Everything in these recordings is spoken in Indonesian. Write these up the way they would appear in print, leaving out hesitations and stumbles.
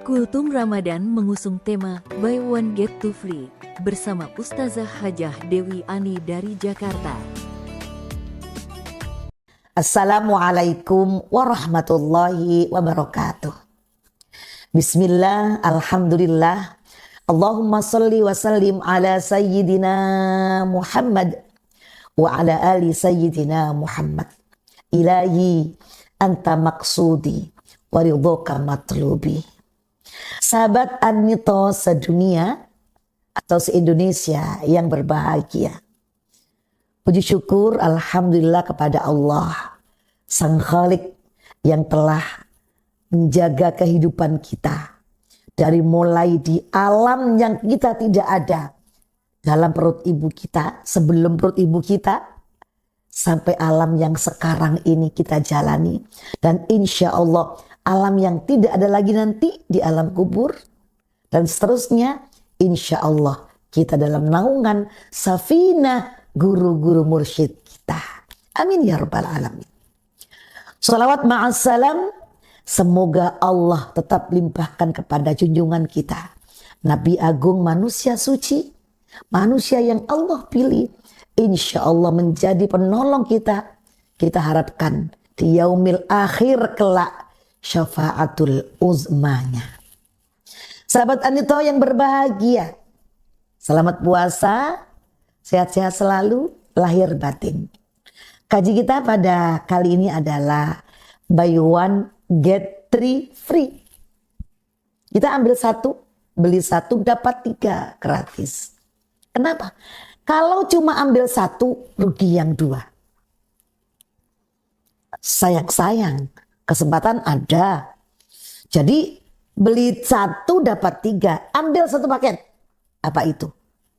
Kultum Ramadan mengusung tema Buy One Get Two Free bersama Ustazah Hajah Dewi Ani dari Jakarta. Assalamualaikum warahmatullahi wabarakatuh. Bismillah, alhamdulillah. Allahumma salli wa sallim ala sayyidina Muhammad wa ala ali sayyidina Muhammad. Ilahi anta maksudi wa ridhoka matlubi. Sahabat Anito sedunia atau se-Indonesia yang berbahagia. Puji syukur alhamdulillah kepada Allah Sang Khalik yang telah menjaga kehidupan kita dari mulai di alam yang kita tidak ada dalam perut ibu kita, sebelum perut ibu kita, sampai alam yang sekarang ini kita jalani, dan insya Allah alam yang tidak ada lagi nanti di alam kubur, dan seterusnya insya Allah kita dalam naungan safinah guru-guru mursyid kita. Amin ya rabbal alamin. Salawat ma'assalam, semoga Allah tetap limpahkan kepada junjungan kita, Nabi Agung, manusia suci, manusia yang Allah pilih, insya Allah menjadi penolong kita. Kita harapkan di yaumil akhir kelak syafaatul uzmanya. Sahabat Anito yang berbahagia, selamat puasa, sehat-sehat selalu, lahir batin. Kaji kita pada kali ini adalah Buy One Get Three Free. Kita ambil satu, beli satu, dapat 3 gratis. Kenapa? Kalau cuma ambil satu, rugi yang 2. Sayang-sayang, kesempatan ada. Jadi beli satu dapat 3, ambil satu paket. Apa itu?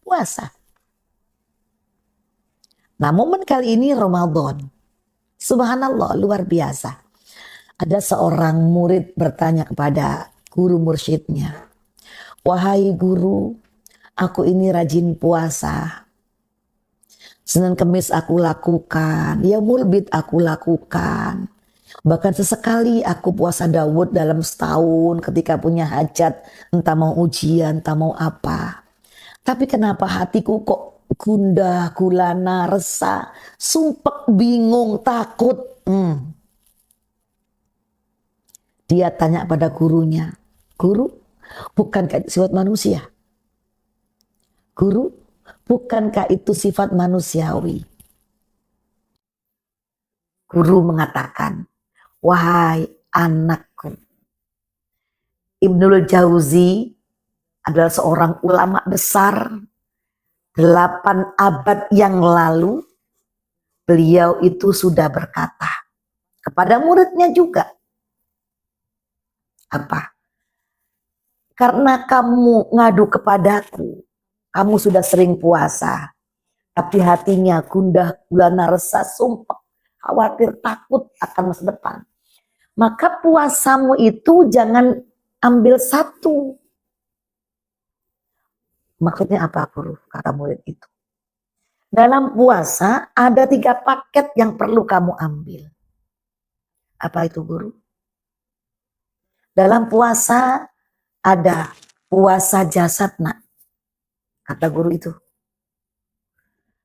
Puasa. Nah, momen kali ini Ramadan. Subhanallah, luar biasa. Ada seorang murid bertanya kepada guru mursyidnya, "Wahai guru, aku ini rajin puasa. Senin Kemis aku lakukan, Yaumul Bid aku lakukan. Bahkan sesekali aku puasa Daud dalam setahun ketika punya hajat, entah mau ujian, entah mau apa. Tapi kenapa hatiku kok gundah, gulana, resah, sumpek, bingung, takut?" Dia tanya pada gurunya, "Guru, bukankah itu sifat manusia? Guru, bukankah itu sifat manusiawi?" Guru mengatakan, "Wahai anakku, Ibnul Jauzi adalah seorang ulama besar. 8 abad yang lalu beliau itu sudah berkata kepada muridnya juga, apa? Karena kamu ngadu kepadaku, kamu sudah sering puasa, tapi hatinya gundah gulana resah, sumpah, khawatir, takut akan masa depan. Maka puasamu itu jangan ambil satu." Maksudnya apa, guru? Kata murid itu. Dalam puasa ada 3 paket yang perlu kamu ambil. Apa itu, guru? Dalam puasa ada puasa jasad, nak. Kata guru itu.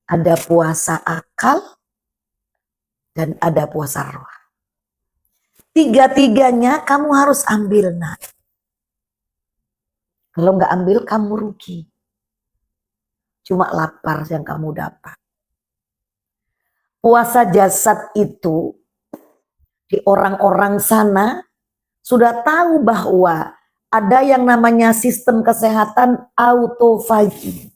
Ada puasa akal dan ada puasa roh. 3-tiganya kamu harus ambil, nak. Kalau nggak ambil kamu rugi. Cuma lapar yang kamu dapat. Puasa jasad itu di orang-orang sana sudah tahu bahwa ada yang namanya sistem kesehatan autofagi.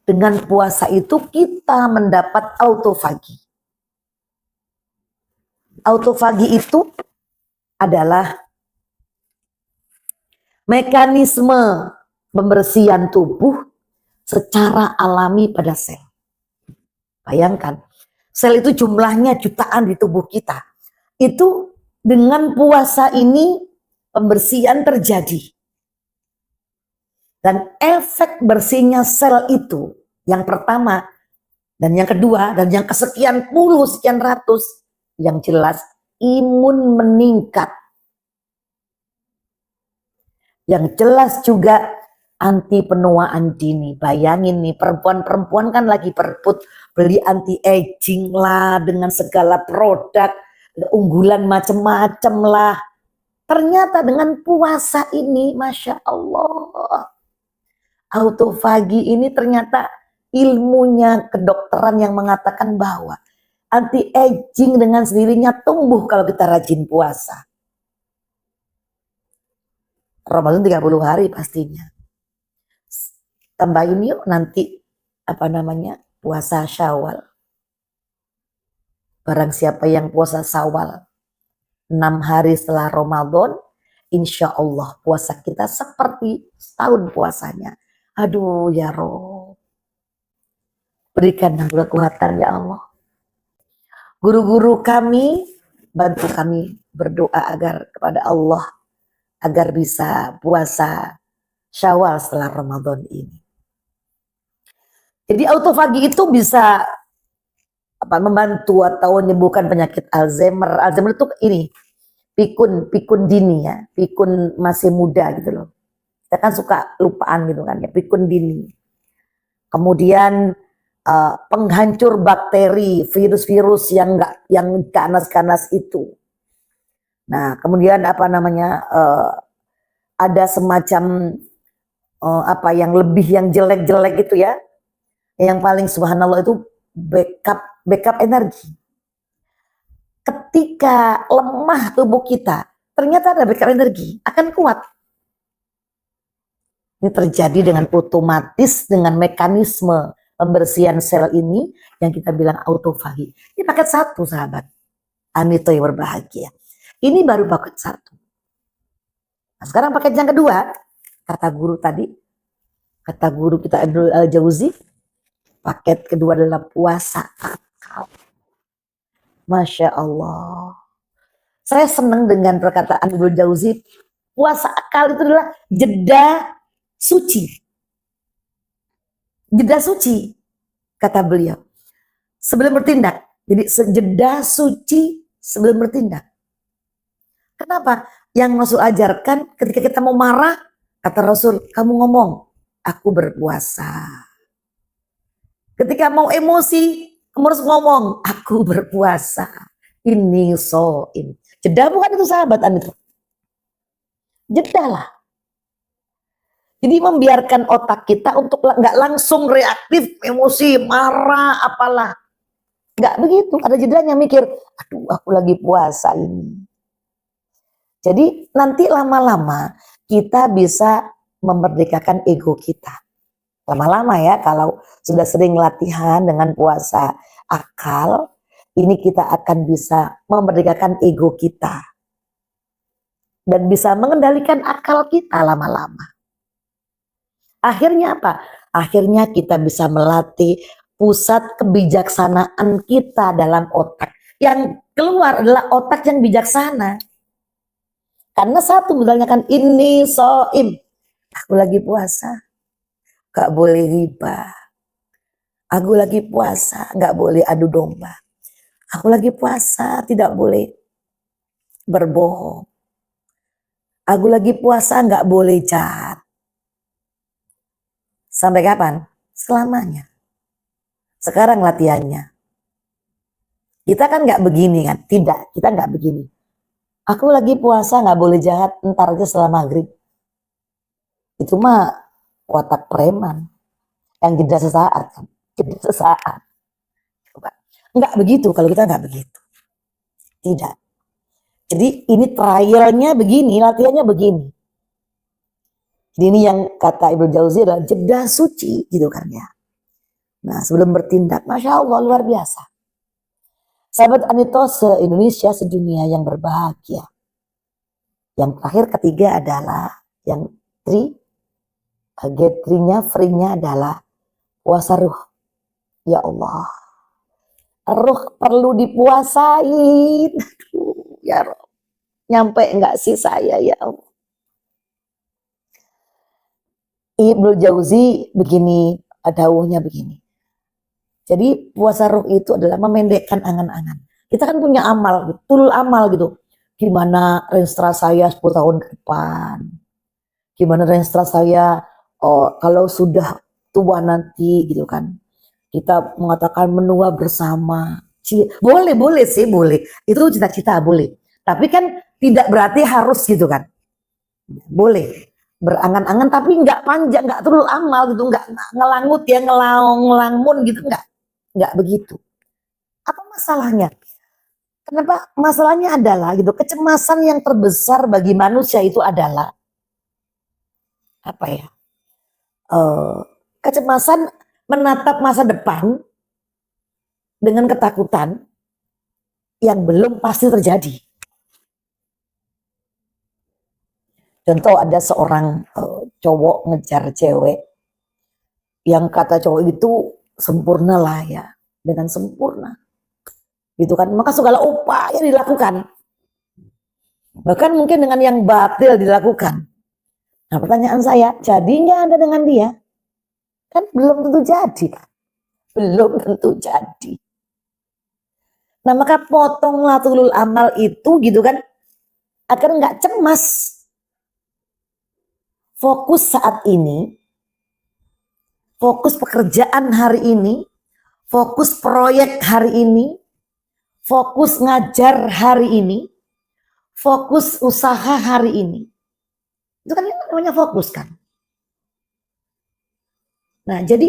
Dengan puasa itu kita mendapat autofagi. Autofagi itu adalah mekanisme pembersihan tubuh secara alami pada sel. Bayangkan, sel itu jumlahnya jutaan di tubuh kita. Itu dengan puasa ini pembersihan terjadi. Dan efek bersihnya sel itu, yang pertama dan yang kedua dan yang kesekian puluh, sekian ratus, yang jelas imun meningkat. Yang jelas juga anti penuaan dini. Bayangin nih, perempuan-perempuan kan lagi berebut beli anti aging lah dengan segala produk unggulan macem-macem lah. Ternyata dengan puasa ini, Masya Allah, autofagi ini ternyata ilmunya kedokteran yang mengatakan bahwa anti aging dengan sendirinya tumbuh kalau kita rajin puasa. Ramadan 30 hari pastinya. Tambahin yuk nanti puasa Syawal. Barang siapa yang puasa Syawal 6 hari setelah Ramadan, insya Allah puasa kita seperti setahun puasanya. Aduh ya Rob, berikan kekuatan ya Allah. Guru-guru kami, bantu kami berdoa agar kepada Allah agar bisa puasa Syawal setelah Ramadan ini. Jadi autofagi itu bisa membantu atau menyembuhkan penyakit Alzheimer. Alzheimer itu ini pikun dini ya, pikun masih muda gitu loh. Kita kan suka lupaan gitu kan ya, pikun dini. Kemudian penghancur bakteri, virus-virus yang ganas-ganas itu. Nah, kemudian ada semacam yang lebih yang jelek-jelek gitu ya. Yang paling subhanallah itu backup energi. Ketika lemah tubuh kita, ternyata ada backup energi, akan kuat. Ini terjadi dengan otomatis, dengan mekanisme pembersihan sel ini yang kita bilang autofagi. Ini paket satu sahabat. Anito yang berbahagia. Ini baru paket satu. Nah, sekarang paket yang kedua, kata guru kita Ibnu Al-Jauzi, paket kedua adalah puasa akal. Masya Allah. Saya senang dengan perkataan Ibnu Jauzi, puasa akal itu adalah jeda suci. Jeda suci, kata beliau. Sebelum bertindak. Jadi jeda suci sebelum bertindak. Kenapa? Yang Rasul ajarkan ketika kita mau marah, kata Rasul, kamu ngomong, aku berpuasa. Ketika mau emosi, kamu harus ngomong, aku berpuasa. Ini so'im. Jeda bukan itu sahabat itu. Jeda lah. Jadi membiarkan otak kita untuk nggak langsung reaktif, emosi, marah, apalah. Nggak begitu. Ada jedanya mikir, aduh aku lagi puasa ini. Jadi nanti lama-lama kita bisa memerdekakan ego kita. Lama-lama ya, kalau sudah sering latihan dengan puasa akal, ini kita akan bisa memerdekakan ego kita. Dan bisa mengendalikan akal kita lama-lama. Akhirnya apa? Akhirnya kita bisa melatih pusat kebijaksanaan kita dalam otak. Yang keluar adalah otak yang bijaksana. Karena satu misalnya kan ini so'im. Aku lagi puasa. Gak boleh riba. Aku lagi puasa, gak boleh adu domba. Aku lagi puasa, tidak boleh berbohong. Aku lagi puasa, gak boleh jahat. Sampai kapan? Selamanya. Sekarang latihannya. Kita kan gak begini kan? Tidak, kita gak begini. Aku lagi puasa, gak boleh jahat, ntar aja setelah maghrib. Itu mah watak preman yang jeda sesaat kan, jeda sesaat. Enggak begitu kalau kita enggak begitu, tidak. Jadi ini trialnya begini, latihannya begini. Jadi ini yang kata Ibnu Jauzi adalah jeda suci gitu kan ya. Nah sebelum bertindak, Masya Allah luar biasa. Sahabat Anito se-Indonesia, sedunia yang berbahagia. Yang terakhir ketiga adalah yang free-nya adalah puasa ruh. Ya Allah. Ruh perlu dipuasain. Aduh, ya Rob. Nyampe enggak sih saya ya Allah. Ibnu Jauzi begini, dawuhnya begini. Jadi puasa ruh itu adalah memendekkan angan-angan. Kita kan punya amal, betul amal gitu. Gimana rencana saya 10 tahun ke depan. Gimana dengan setelah saya kalau sudah tua nanti gitu kan, kita mengatakan menua bersama. Boleh sih, boleh. Itu cita-cita boleh. Tapi kan tidak berarti harus gitu kan. Boleh berangan-angan tapi nggak panjang, nggak terlalu amal gitu, nggak ngelangut ya, ngelamun gitu, nggak begitu. Apa masalahnya? Kenapa? Masalahnya adalah gitu, kecemasan yang terbesar bagi manusia itu adalah apa ya? Kecemasan menatap masa depan dengan ketakutan yang belum pasti terjadi. Contoh ada seorang cowok ngejar cewek yang kata cowok itu sempurna lah ya, dengan sempurna. Gitu kan, maka segala upaya dilakukan. Bahkan mungkin dengan yang batil dilakukan. Nah pertanyaan saya, jadi nggak Anda dengan dia? Kan belum tentu jadi kan? Belum tentu jadi. Nah maka potonglah tulul amal itu gitu kan, agar nggak cemas. Fokus saat ini, fokus pekerjaan hari ini, fokus proyek hari ini, fokus ngajar hari ini, fokus usaha hari ini. Itu kan namanya fokus kan. Nah jadi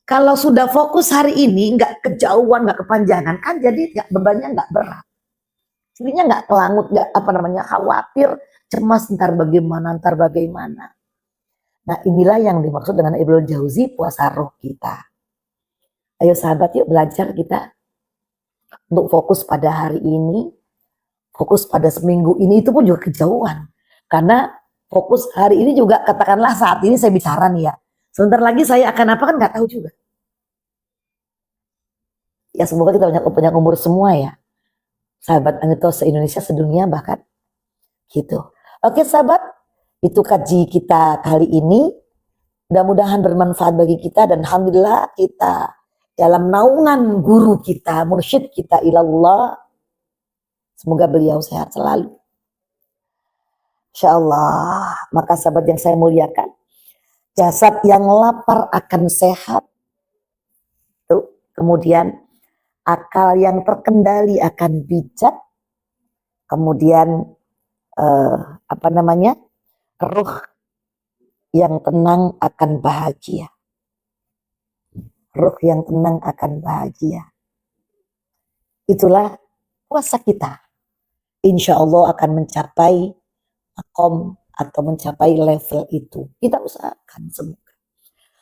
kalau sudah fokus hari ini, nggak kejauhan, nggak kepanjangan, kan jadi bebannya nggak berat. Jadinya nggak kelangut, nggak apa namanya khawatir, cemas ntar bagaimana. Nah inilah yang dimaksud dengan Ibnu Jauzi puasa roh kita. Ayo sahabat yuk belajar kita untuk fokus pada hari ini, fokus pada seminggu ini, itu pun juga kejauhan. Karena fokus hari ini juga katakanlah saat ini saya bicara nih ya. Sebentar lagi saya akan apa kan nggak tahu juga. Ya semoga kita banyak umur semua ya. Sahabat Anito se-Indonesia, sedunia bahkan. Gitu. Oke sahabat, itu kaji kita kali ini. Mudah-mudahan bermanfaat bagi kita dan alhamdulillah kita dalam naungan guru kita, mursyid kita ilallah. Semoga beliau sehat selalu. Insyaallah. Maka sahabat yang saya muliakan, jasad yang lapar akan sehat. Tuh. Kemudian akal yang terkendali akan bijak. Kemudian ruh yang tenang akan bahagia. Ruh yang tenang akan bahagia. Itulah puasa kita. Insya Allah akan mencapai makom atau mencapai level itu. Kita usahakan semoga.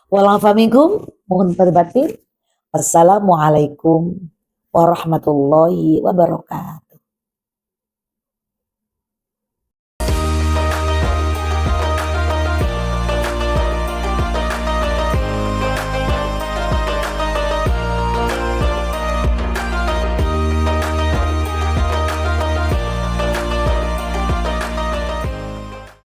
Walaupun mohon berbatin. Wassalamualaikum warahmatullahi wabarakatuh.